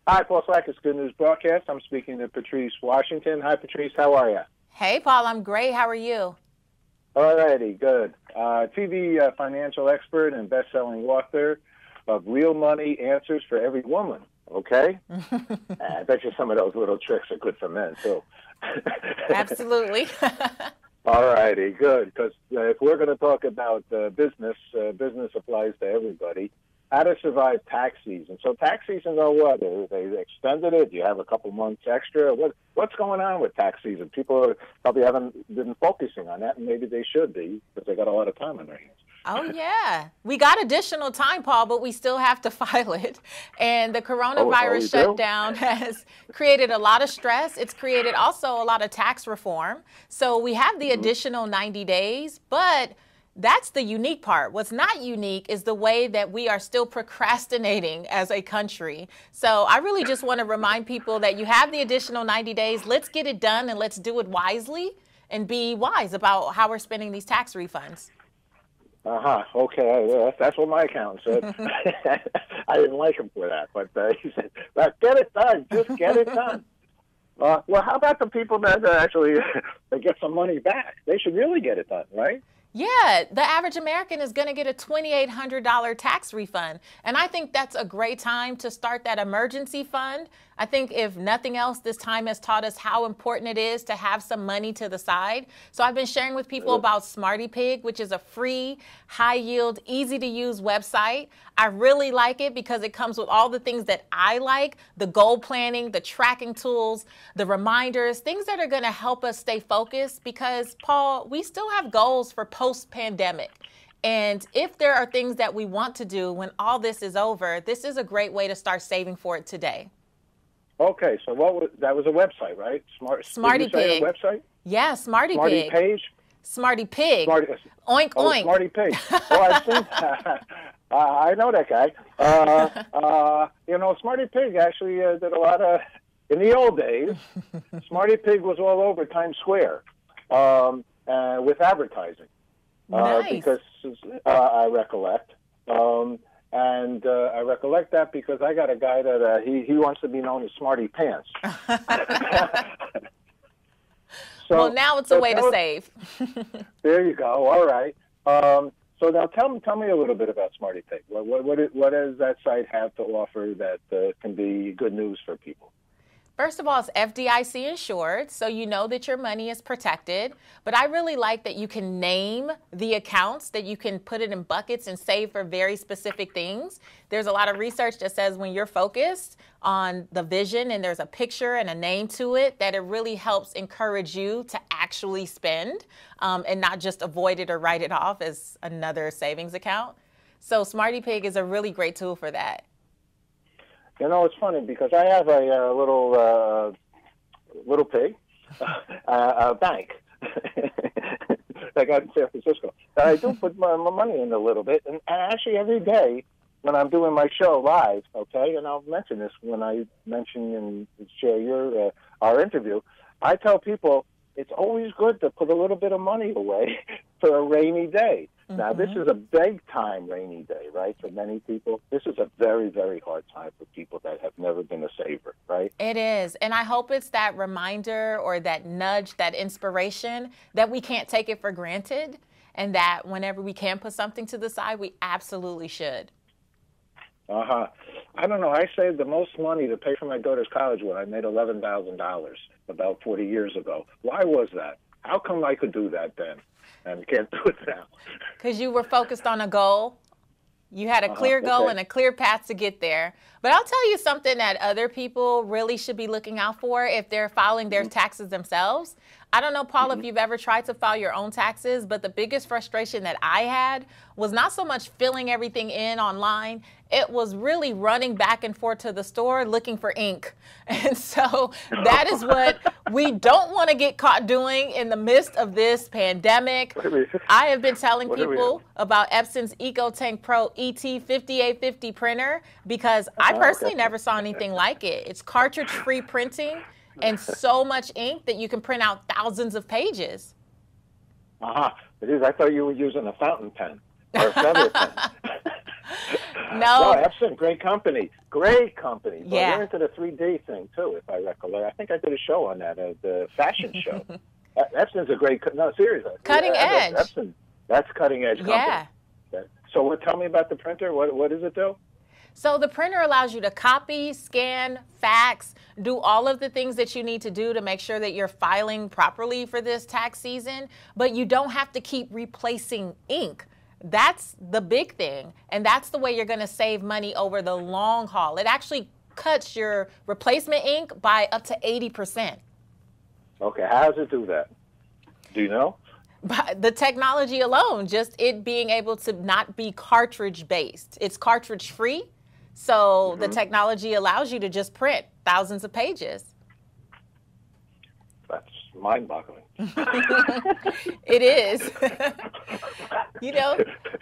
Hi, Paul Slack's Good News Broadcast. I'm speaking to Patrice Washington. Hi, Patrice. How are you? Hey, Paul. I'm great. How are you? All righty. Good. TV financial expert and best-selling author of Real Money Answers for Every Woman. Okay? I bet you some of those little tricks are good for men, too. Absolutely. All righty. Good. Because if we're going to talk about business, business applies to everybody. How to survive tax season. So tax season, or what? They extended it. You have a couple months extra. What's going on with tax season? People probably haven't been focusing on that, and maybe they should be because they got a lot of time on their hands. Oh, yeah. We got additional time, Paul, but we still have to file it. And the coronavirus shutdown has created a lot of stress. It's created also a lot of tax reform. So we have the additional 90 days, but that's the unique part. What's not unique is the way that we are still procrastinating as a country. So I really just want to remind people that you have the additional 90 days. Let's get it done and let's do it wisely and be wise about how we're spending these tax refunds. Okay. That's what my accountant said. I didn't like him for that, but he said, get it done. Just get it done. Well, how about the people that actually they get some money back? They should really get it done, right? Yeah, the average American is going to get a $2,800 tax refund. And I think that's a great time to start that emergency fund. I think if nothing else, this time has taught us how important it is to have some money to the side. So I've been sharing with people about Smartpig, which is a free, high-yield, easy-to-use website. I really like it because it comes with all the things that I like, the goal planning, the tracking tools, the reminders, things that are going to help us stay focused because, Paul, we still have goals for post-pandemic. And if there are things that we want to do when all this is over, this is a great way to start saving for it today. Okay, so that was a website, right? Smartpig. Website? Yeah, Smartpig. Smartpig? Smartpig. Oink, oink. Smartpig. Oh, I've seen I know that guy. Smartpig actually did a lot of, in the old days, Smartpig was all over Times Square with advertising. Nice. Because I recollect. And I recollect that because I got a guy that he wants to be known as Smarty Pants. Well, now it's a way to save. There you go. All right. So now tell me a little bit about Smartpig. What does that site have to offer that can be good news for people? First of all, it's FDIC insured, so you know that your money is protected. But I really like that you can name the accounts, that you can put it in buckets and save for very specific things. There's a lot of research that says when you're focused on the vision and there's a picture and a name to it, that it really helps encourage you to actually spend and not just avoid it or write it off as another savings account. So Smartpig is a really great tool for that. You know, it's funny because I have a little pig, a bank I got in San Francisco. And I do put my money in a little bit. And actually every day when I'm doing my show live, okay, and I'll mention this when I mention and share our interview, I tell people it's always good to put a little bit of money away for a rainy day. Now, this is a big-time rainy day, right, for many people. This is a very, very hard time for people that have never been a saver, right? It is. And I hope it's that reminder or that nudge, that inspiration that we can't take it for granted and that whenever we can put something to the side, we absolutely should. I don't know. I saved the most money to pay for my daughter's college when I made $11,000 about 40 years ago. Why was that? How come I could do that then and can't do it now? Because you were focused on a goal. You had a clear goal and a clear path to get there. But I'll tell you something that other people really should be looking out for if they're filing their taxes themselves. I don't know, Paul, if you've ever tried to file your own taxes, but the biggest frustration that I had was not so much filling everything in online. It was really running back and forth to the store looking for ink. And so that is what we don't want to get caught doing in the midst of this pandemic. I have been telling people about Epson's EcoTank Pro ET5850 printer because I personally never saw anything like it. It's cartridge-free printing and so much ink that you can print out thousands of pages. It is. I thought you were using a fountain pen or a feather pen. No. Epson, great company. Great company. But Yeah. they're into the 3D thing, too, if I recollect. I think I did a show on that, the fashion show. Epson's a great, no, seriously. Cutting edge. Epson, that's cutting edge company. Yeah. So tell me about the printer. What does it do? So the printer allows you to copy, scan, fax, do all of the things that you need to do to make sure that you're filing properly for this tax season, but you don't have to keep replacing ink. That's the big thing, and that's the way you're going to save money over the long haul. It actually cuts your replacement ink by up to 80%. Okay, how does it do that? Do you know? By the technology alone, just it being able to not be cartridge based. It's cartridge free. So the technology allows you to just print thousands of pages. That's mind-boggling. It is. You know,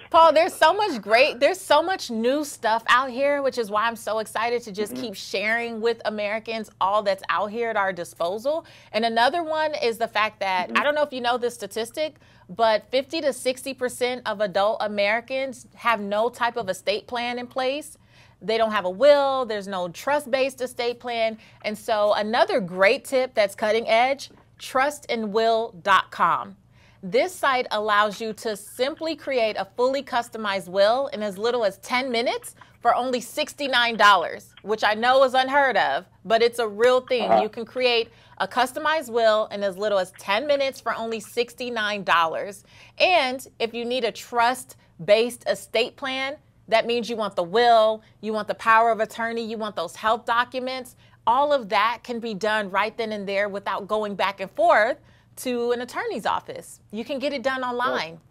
Paul, there's so much new stuff out here, which is why I'm so excited to just keep sharing with Americans all that's out here at our disposal. And another one is the fact that, I don't know if you know this statistic, but 50 to 60% of adult Americans have no type of estate plan in place. They don't have a will. There's no trust-based estate plan. And so another great tip that's cutting edge, trustandwill.com. This site allows you to simply create a fully customized will in as little as 10 minutes for only $69, which I know is unheard of, but it's a real thing. You can create a customized will in as little as 10 minutes for only $69. And if you need a trust-based estate plan, that means you want the will, you want the power of attorney, you want those health documents. All of that can be done right then and there without going back and forth to an attorney's office. You can get it done online.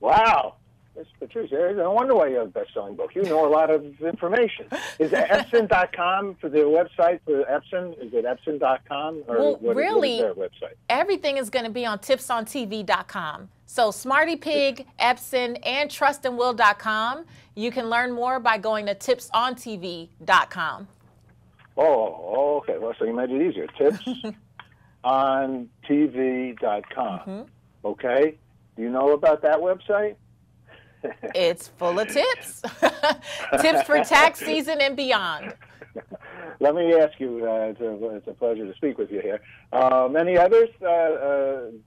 Wow. Miss Patrice, no wonder why you have a best-selling book. You know a lot of information. Is it Epson.com for the website for Epson? Is it Epson.com? Or Well, what really, is their website? Everything is going to be on tipsontv.com. So Smartpig, Epson, and trustandwill.com. You can learn more by going to tipsontv.com. Oh, okay. Well, so you made it easier. Tipsontv.com. Okay. Do you know about that website? It's full of tips. Tips for tax season and beyond. Let me ask you, it's a pleasure to speak with you here. Any others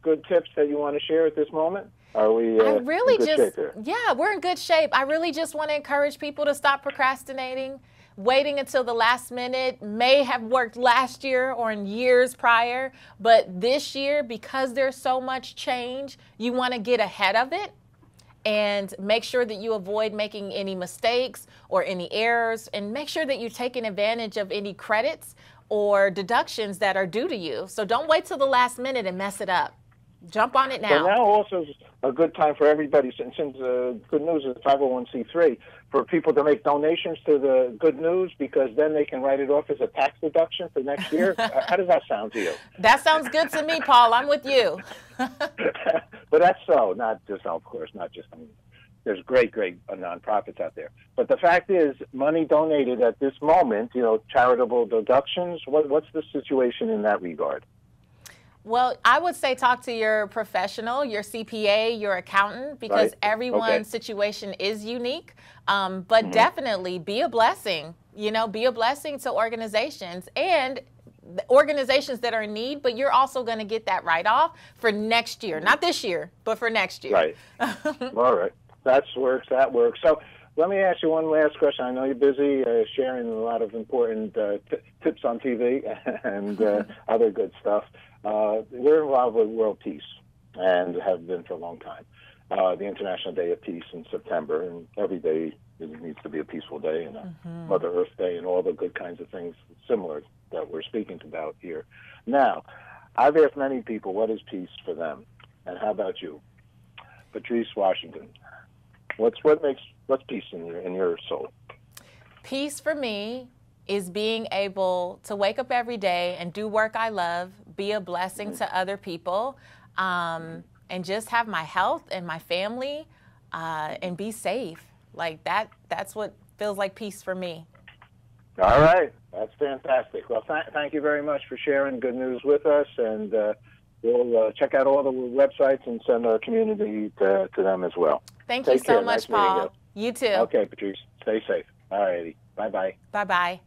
good tips that you want to share at this moment? Are we I really in good shape here? Yeah, we're in good shape. I really just want to encourage people to stop procrastinating. Waiting until the last minute may have worked last year or in years prior, but this year, because there's so much change, you want to get ahead of it and make sure that you avoid making any mistakes or any errors, and make sure that you're taking advantage of any credits or deductions that are due to you. So don't wait till the last minute and mess it up. Jump on it now. So now also is a good time for everybody, since Good News is 501c3, for people to make donations to the Good News, because then they can write it off as a tax deduction for next year. How does that sound to you? That sounds good to me, Paul. I'm with you. But that's so, not just, of course, not just, there's great nonprofits out there. But the fact is, money donated at this moment, charitable deductions, what's the situation in that regard? Well, I would say talk to your professional, your CPA, your accountant, because everyone's situation is unique. But definitely be a blessing, be a blessing to organizations and organizations that are in need, but you're also going to get that write-off for next year. Not this year, but for next year. Right. All right. That works. So let me ask you one last question. I know you're busy sharing a lot of important tips on TV and other good stuff. We're involved with World Peace and have been for a long time. The International Day of Peace in September, and every day it needs to be a peaceful day, and a Mother Earth Day, and all the good kinds of things similar that we're speaking about here. Now, I've asked many people, what is peace for them? And how about you? Patrice Washington, what's peace in your soul? Peace for me is being able to wake up every day and do work I love, be a blessing to other people, and just have my health and my family, and be safe. Like that's what feels like peace for me. All right. That's fantastic. Well, thank you very much for sharing Good News with us, and we'll check out all the websites and send our community to them as well. Thank you so much, Nice meeting you. Paul. You too. Okay, Patrice. Stay safe. All righty. Bye-bye. Bye-bye.